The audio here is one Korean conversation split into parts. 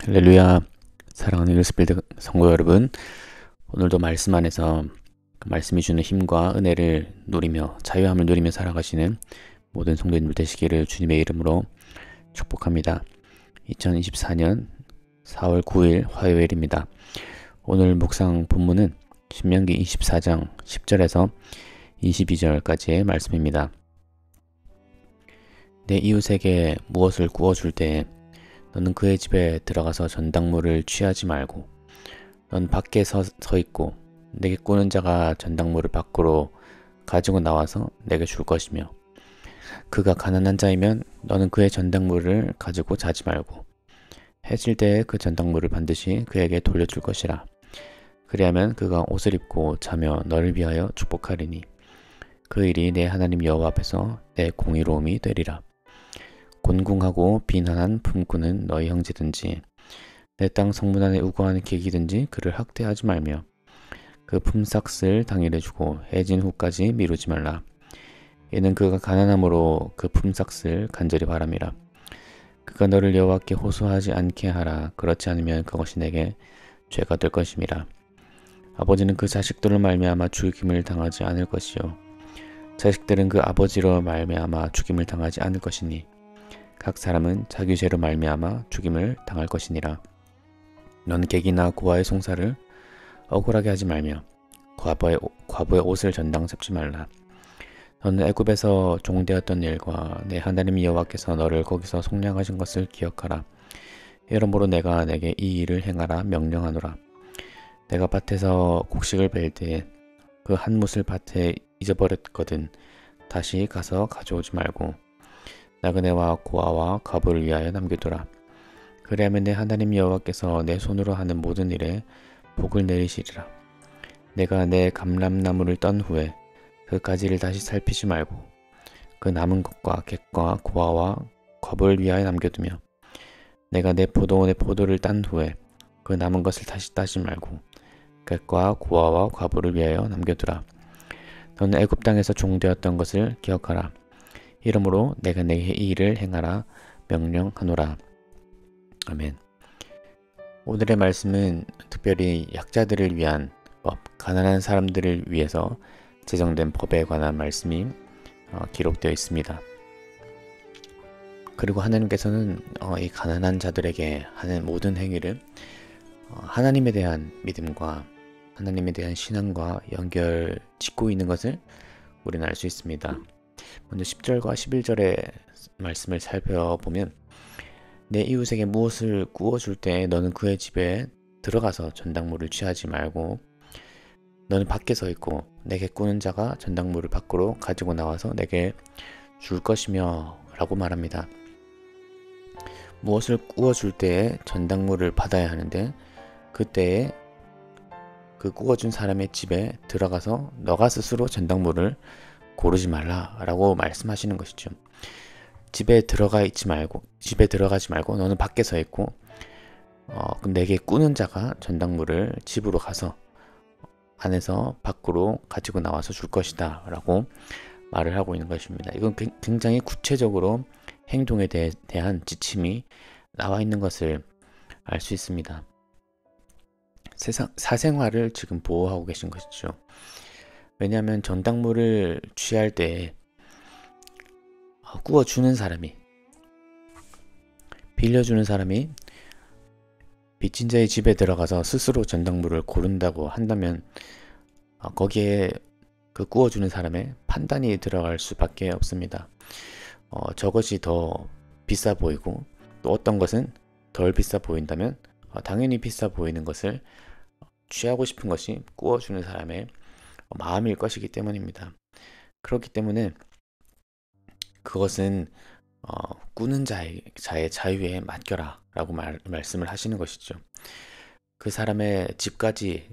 할렐루야. 사랑하는 힐스필드 성도 여러분, 오늘도 말씀 안에서 그 말씀이 주는 힘과 은혜를 누리며 자유함을 누리며 살아가시는 모든 성도님들 되시기를 주님의 이름으로 축복합니다. 2024년 4월 9일 화요일입니다. 오늘 묵상 본문은 신명기 24장 10절에서 22절까지의 말씀입니다. 내 이웃에게 무엇을 구워줄 때 너는 그의 집에 들어가서 전당물을 취하지 말고 넌 밖에 서 있고 내게 꾸는 자가 전당물을 밖으로 가지고 나와서 내게 줄 것이며 그가 가난한 자이면 너는 그의 전당물을 가지고 자지 말고 해질 때에 그 전당물을 반드시 그에게 돌려줄 것이라. 그리하면 그가 옷을 입고 자며 너를 위하여 축복하리니 그 일이 내 하나님 여호와 앞에서 내 공의로움이 되리라. 곤궁하고 비난한 품꾼은 너희 형제든지 내 땅 성문 안에 우거하는 객이든지 그를 학대하지 말며 그 품삯을 당일에 주고 해진 후까지 미루지 말라. 이는 그가 가난함으로 그 품삯을 간절히 바람이라. 그가 너를 여호와께 호소하지 않게 하라. 그렇지 않으면 그것이 내게 죄가 될 것임이라. 아버지는 그 자식들을 말미암아 죽임을 당하지 않을 것이요 자식들은 그 아버지로 말미암아 죽임을 당하지 않을 것이니 각 사람은 자기 죄로 말미암아 죽임을 당할 것이니라. 넌 객이나 고아의 송사를 억울하게 하지 말며 과부의 옷을 전당 잡지 말라. 너는 애굽에서 종되었던 일과 내 하나님 여호와께서 너를 거기서 속량하신 것을 기억하라. 이러므로 내가 내게 이 일을 행하라 명령하노라. 내가 밭에서 곡식을 벨 때에 그 한 뭇을 밭에 잊어버렸거든 다시 가서 가져오지 말고 나그네와 고아와 과부를 위하여 남겨두라. 그리하면 내 하나님 여호와께서 내 손으로 하는 모든 일에 복을 내리시리라. 내가 내 감람나무를 떤 후에 그 가지를 다시 살피지 말고 그 남은 것과 객과 고아와 과부를 위하여 남겨두며 내가 내 포도원의 포도를 딴 후에 그 남은 것을 다시 따지 말고 객과 고아와 과부를 위하여 남겨두라. 너는 애굽 땅에서 종되었던 것을 기억하라. 이러므로 내가 내게 이 일을 행하라 명령하노라. 아멘. 오늘의 말씀은 특별히 약자들을 위한 법, 가난한 사람들을 위해서 제정된 법에 관한 말씀이 기록되어 있습니다. 그리고 하나님께서는 이 가난한 자들에게 하는 모든 행위를 하나님에 대한 믿음과 하나님에 대한 신앙과 연결 짓고 있는 것을 우리는 알 수 있습니다. 먼저 10절과 11절의 말씀을 살펴보면 내 이웃에게 무엇을 구워줄 때 너는 그의 집에 들어가서 전당물을 취하지 말고 너는 밖에 서 있고 내게 꾸는 자가 전당물을 밖으로 가지고 나와서 내게 줄 것이며 라고 말합니다. 무엇을 구워줄 때에 전당물을 받아야 하는데 그때에 그 구워준 사람의 집에 들어가서 너가 스스로 전당물을 고르지 말라 라고 말씀하시는 것이죠. 집에 들어가지 말고 너는 밖에 서 있고 내게 꾸는 자가 전당물을 집으로 가서 안에서 밖으로 가지고 나와서 줄 것이다 라고 말을 하고 있는 것입니다. 이건 굉장히 구체적으로 행동에 대한 지침이 나와 있는 것을 알 수 있습니다. 사생활을 지금 보호하고 계신 것이죠. 왜냐하면 전당물을 취할 때 구워주는 사람이 빌려주는 사람이 빚진 자의 집에 들어가서 스스로 전당물을 고른다고 한다면 거기에 그 구워주는 사람의 판단이 들어갈 수밖에 없습니다. 저것이 더 비싸 보이고 또 어떤 것은 덜 비싸 보인다면 당연히 비싸 보이는 것을 취하고 싶은 것이 구워주는 사람의 마음일 것이기 때문입니다. 그렇기 때문에 그것은 꾸는 자의 자유에 맡겨라 라고 말씀을 하시는 것이죠. 그 사람의 집까지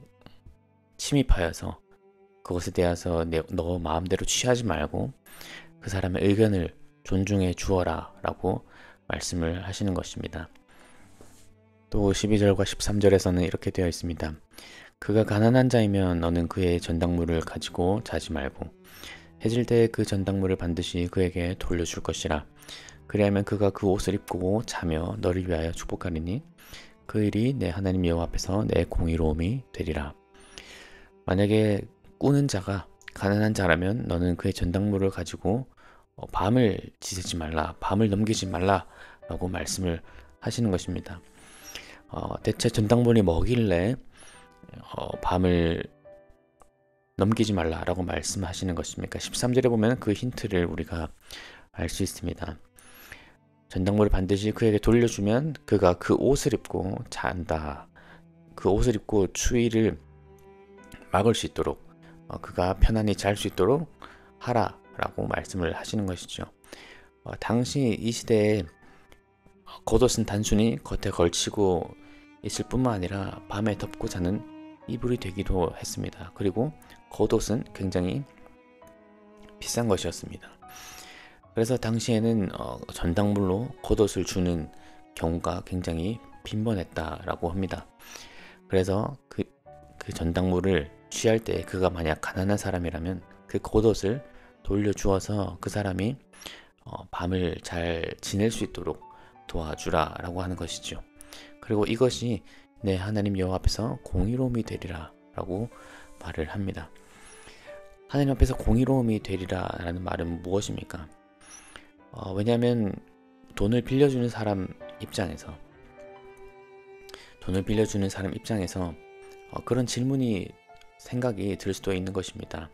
침입하여서 그것에 대해서 너 마음대로 취하지 말고 그 사람의 의견을 존중해 주어라 라고 말씀을 하시는 것입니다. 또 12절과 13절에서는 이렇게 되어 있습니다. 그가 가난한 자이면 너는 그의 전당물을 가지고 자지 말고 해질 때 그 전당물을 반드시 그에게 돌려줄 것이라. 그리하면 그가 그 옷을 입고 자며 너를 위하여 축복하리니 그 일이 내 하나님 여호와 앞에서 내 공의로움이 되리라. 만약에 꾸는 자가 가난한 자라면 너는 그의 전당물을 가지고 밤을 지새지 말라, 밤을 넘기지 말라 라고 말씀을 하시는 것입니다. 대체 전당물이 뭐길래 밤을 넘기지 말라라고 말씀하시는 것입니까? 13절에 보면 그 힌트를 우리가 알 수 있습니다. 전당물을 반드시 그에게 돌려주면 그가 그 옷을 입고 잔다. 그 옷을 입고 추위를 막을 수 있도록 그가 편안히 잘 수 있도록 하라라고 말씀을 하시는 것이죠. 당시 이 시대에 겉옷은 단순히 겉에 걸치고 있을 뿐만 아니라 밤에 덮고 자는 이불이 되기도 했습니다. 그리고 겉옷은 굉장히 비싼 것이었습니다. 그래서 당시에는 전당물로 겉옷을 주는 경우가 굉장히 빈번했다라고 합니다. 그래서 그 전당물을 취할 때 그가 만약 가난한 사람이라면 그 겉옷을 돌려주어서 그 사람이 밤을 잘 지낼 수 있도록 도와주라 라고 하는 것이죠. 그리고 이것이 내 하나님 여호와 앞에서 공의로움이 되리라 라고 말을 합니다. 하나님 앞에서 공의로움이 되리라 라는 말은 무엇입니까? 왜냐하면 돈을 빌려주는 사람 입장에서 그런 질문이 생각이 들 수도 있는 것입니다.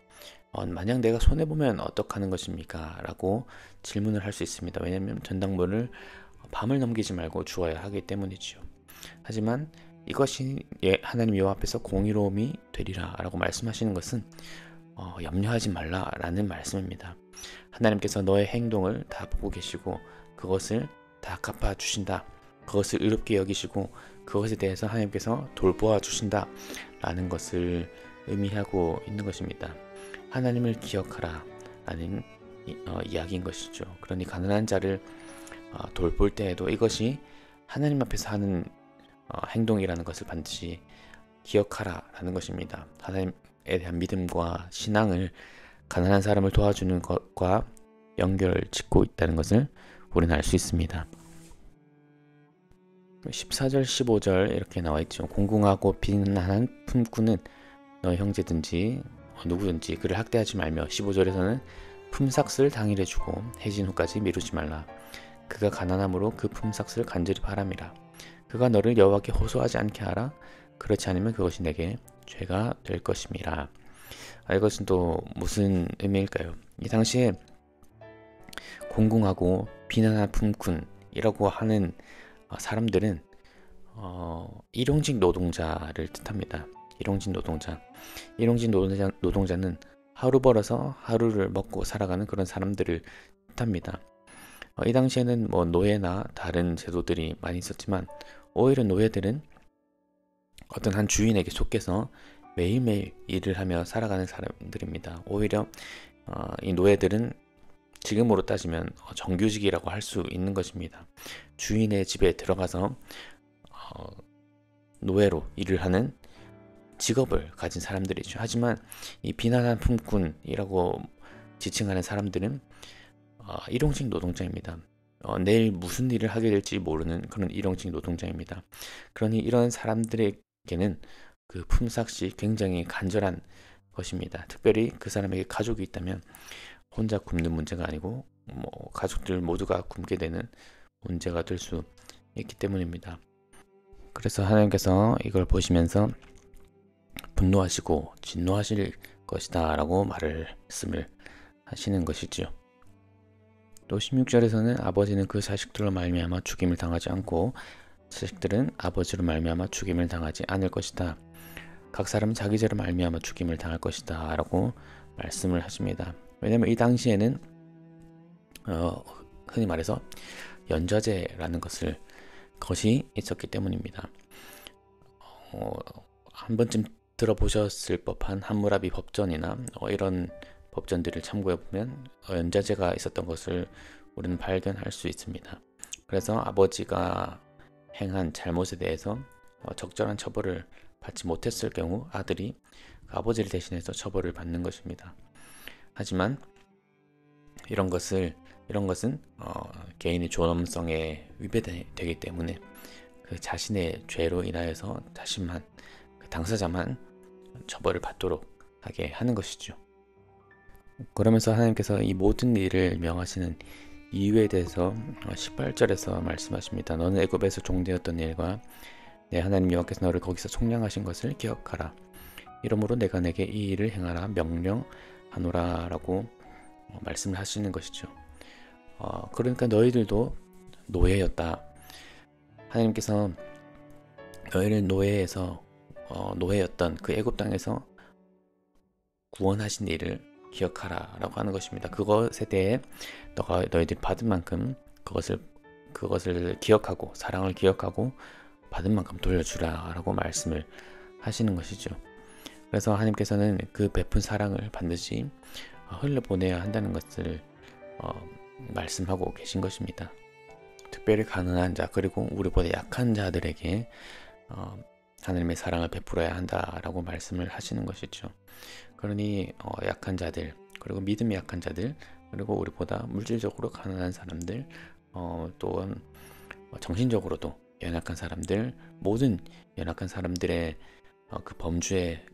만약 내가 손해보면 어떡하는 것입니까? 라고 질문을 할 수 있습니다. 왜냐하면 전당물을 밤을 넘기지 말고 주어야 하기 때문이지요. 하지만 이것이 하나님 여호와 앞에서 공의로움이 되리라 라고 말씀하시는 것은 염려하지 말라 라는 말씀입니다. 하나님께서 너의 행동을 다 보고 계시고 그것을 다 갚아주신다. 그것을 의롭게 여기시고 그것에 대해서 하나님께서 돌보아 주신다 라는 것을 의미하고 있는 것입니다. 하나님을 기억하라 라는 이야기인 것이죠. 그러니 가난한 자를 돌볼 때에도 이것이 하나님 앞에서 하는 행동이라는 것을 반드시 기억하라 라는 것입니다. 하나님에 대한 믿음과 신앙을 가난한 사람을 도와주는 것과 연결을 짓고 있다는 것을 우리는 알 수 있습니다. 14절 15절 이렇게 나와 있죠. 공공하고 빈한한 품꾼은 너의 형제든지 누구든지 그를 학대하지 말며 15절에서는 품삯을 당일에 주고 해진 후까지 미루지 말라. 그가 가난함으로 그 품삯을 간절히 바람이라. 그가 너를 여호와께 호소하지 않게 하라. 그렇지 않으면 그것이 내게 죄가 될 것임이라. 이것은 또 무슨 의미일까요? 이 당시에 공공하고 빈한한 품꾼이라고 하는 사람들은 일용직 노동자를 뜻합니다. 일용직 노동자는 하루 벌어서 하루를 먹고 살아가는 그런 사람들을 뜻합니다. 이 당시에는 노예나 다른 제도들이 많이 있었지만 오히려 노예들은 어떤 한 주인에게 속해서 매일매일 일을 하며 살아가는 사람들입니다. 오히려 이 노예들은 지금으로 따지면 정규직이라고 할 수 있는 것입니다. 주인의 집에 들어가서 노예로 일을 하는 직업을 가진 사람들이죠. 하지만 이 비난한 품꾼이라고 지칭하는 사람들은 일용직 노동자입니다. 내일 무슨 일을 하게 될지 모르는 그런 일용직 노동자입니다. 그러니 이런 사람들에게는 그 품삯이 굉장히 간절한 것입니다. 특별히 그 사람에게 가족이 있다면 혼자 굶는 문제가 아니고 가족들 모두가 굶게 되는 문제가 될 수 있기 때문입니다. 그래서 하나님께서 이걸 보시면서 분노하시고 진노하실 것이다 라고 말씀을 하시는 것이지요. 또 16절에서는 아버지는 그 자식들로 말미암아 죽임을 당하지 않고 자식들은 아버지로 말미암아 죽임을 당하지 않을 것이다. 각 사람은 자기 죄로 말미암아 죽임을 당할 것이다 라고 말씀을 하십니다. 왜냐하면 이 당시에는 흔히 말해서 연좌제라는 것이 있었기 때문입니다. 한 번쯤 들어보셨을 법한 함무라비 법전이나 이런 법전들을 참고해보면 연좌제가 있었던 것을 우리는 발견할 수 있습니다. 그래서 아버지가 행한 잘못에 대해서 적절한 처벌을 받지 못했을 경우 아들이 아버지를 대신해서 처벌을 받는 것입니다. 하지만 이런 것은 개인의 존엄성에 위배되기 때문에 그 자신의 죄로 인하여서 자신만, 그 당사자만 처벌을 받도록 하게 하는 것이죠. 그러면서 하나님께서 이 모든 일을 명하시는 이유에 대해서 18절에서 말씀하십니다. 너는 애굽에서 종되었던 일과 내 하나님 여호와께서 너를 거기서 속량하신 것을 기억하라. 이러므로 내가 내게 이 일을 행하라 명령하노라 라고 말씀을 하시는 것이죠. 그러니까 너희들도 노예였다. 하나님께서 너희를 노예였던 그 애굽 땅에서 구원하신 일을 기억하라 라고 하는 것입니다. 그것에 대해 너희들이 받은 만큼 그것을 기억하고 사랑을 기억하고 받은 만큼 돌려주라 라고 말씀을 하시는 것이죠. 그래서 하나님께서는 그 베푼 사랑을 반드시 흘려보내야 한다는 것을 말씀하고 계신 것입니다. 특별히 가난한 자 그리고 우리보다 약한 자들에게 하나님의 사랑을 베풀어야 한다라고 말씀을 하시는 것이죠. 그러니 약한 자들 그리고 믿음이 약한 자들 그리고 우리보다 물질적으로 가난한 사람들 또한 정신적으로도 연약한 사람들 모든 연약한 사람들의 그 범주에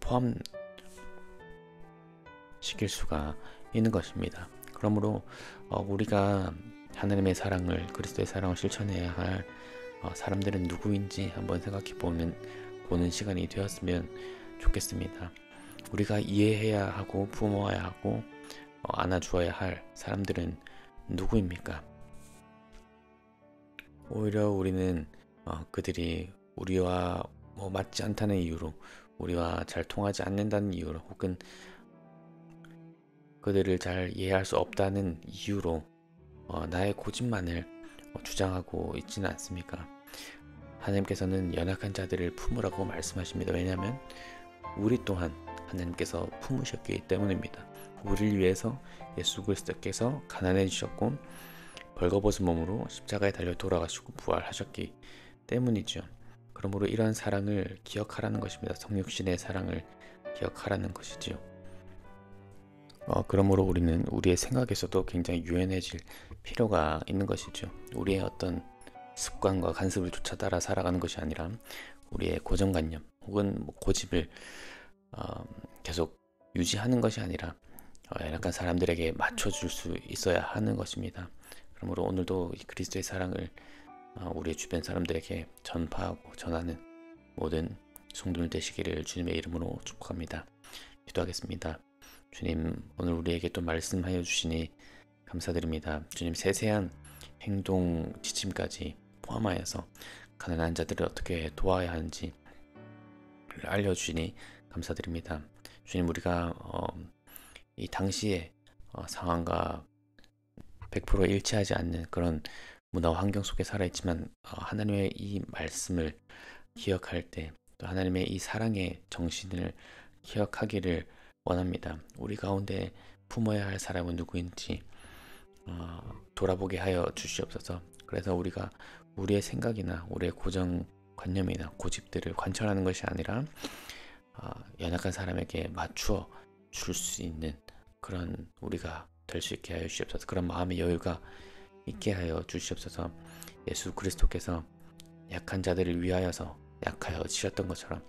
포함시킬 수가 있는 것입니다. 그러므로 우리가 하나님의 사랑을 그리스도의 사랑을 실천해야 할 사람들은 누구인지 한번 생각해 보는 시간이 되었으면 좋겠습니다. 우리가 이해해야 하고 부모해야 하고 안아주어야 할 사람들은 누구입니까? 오히려 우리는 그들이 우리와 맞지 않다는 이유로 우리와 잘 통하지 않는다는 이유로 혹은 그들을 잘 이해할 수 없다는 이유로 나의 고집만을 주장하고 있지는 않습니까? 하나님께서는 연약한 자들을 품으라고 말씀하십니다. 왜냐하면 우리 또한 하나님께서 품으셨기 때문입니다. 우리를 위해서 예수 그리스도께서 가난해지셨고 벌거벗은 몸으로 십자가에 달려 돌아가시고 부활하셨기 때문이죠. 그러므로 이러한 사랑을 기억하라는 것입니다. 성육신의 사랑을 기억하라는 것이지요. 그러므로 우리는 우리의 생각에서도 굉장히 유연해질 필요가 있는 것이죠. 우리의 어떤 습관과 간섭을 쫓아 따라 살아가는 것이 아니라 우리의 고정관념 혹은 고집을 계속 유지하는 것이 아니라 약간 사람들에게 맞춰줄 수 있어야 하는 것입니다. 그러므로 오늘도 이 그리스도의 사랑을 우리의 주변 사람들에게 전파하고 전하는 모든 성도들 되시기를 주님의 이름으로 축복합니다. 기도하겠습니다. 주님, 오늘 우리에게 또 말씀하여 주시니 감사드립니다. 주님, 세세한 행동 지침까지 포함하여서 가난한 자들을 어떻게 도와야 하는지 알려주시니 감사드립니다. 주님, 우리가 이 당시의 상황과 100% 일치하지 않는 그런 문화와 환경 속에 살아있지만 하나님의 이 말씀을 기억할 때 또 하나님의 이 사랑의 정신을 기억하기를 원합니다. 우리 가운데 품어야 할 사람은 누구인지 돌아보게 하여 주시옵소서. 그래서 우리가 우리의 생각이나 우리의 고정관념이나 고집들을 관철하는 것이 아니라 연약한 사람에게 맞추어 줄 수 있는 그런 우리가 될 수 있게 하여 주시옵소서. 그런 마음의 여유가 있게 하여 주시옵소서. 예수 그리스도께서 약한 자들을 위하여서 약하여지셨던 것처럼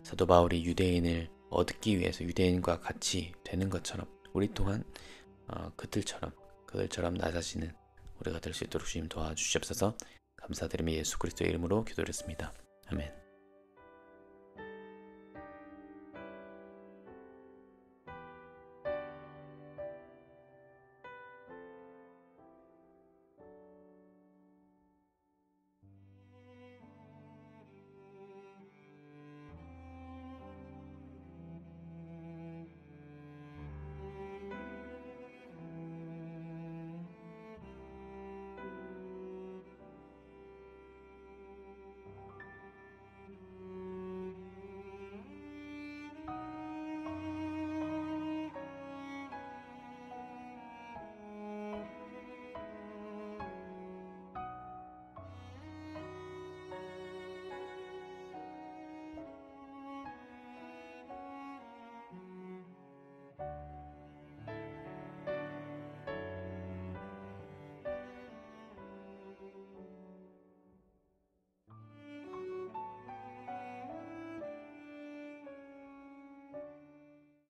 사도 바울이 유대인을 얻기 위해서 유대인과 같이 되는 것처럼 우리 또한 그들처럼 낮아지는 우리가 될 수 있도록 주님 도와주시옵소서. 감사드리며 예수 그리스도의 이름으로 기도드렸습니다. 아멘.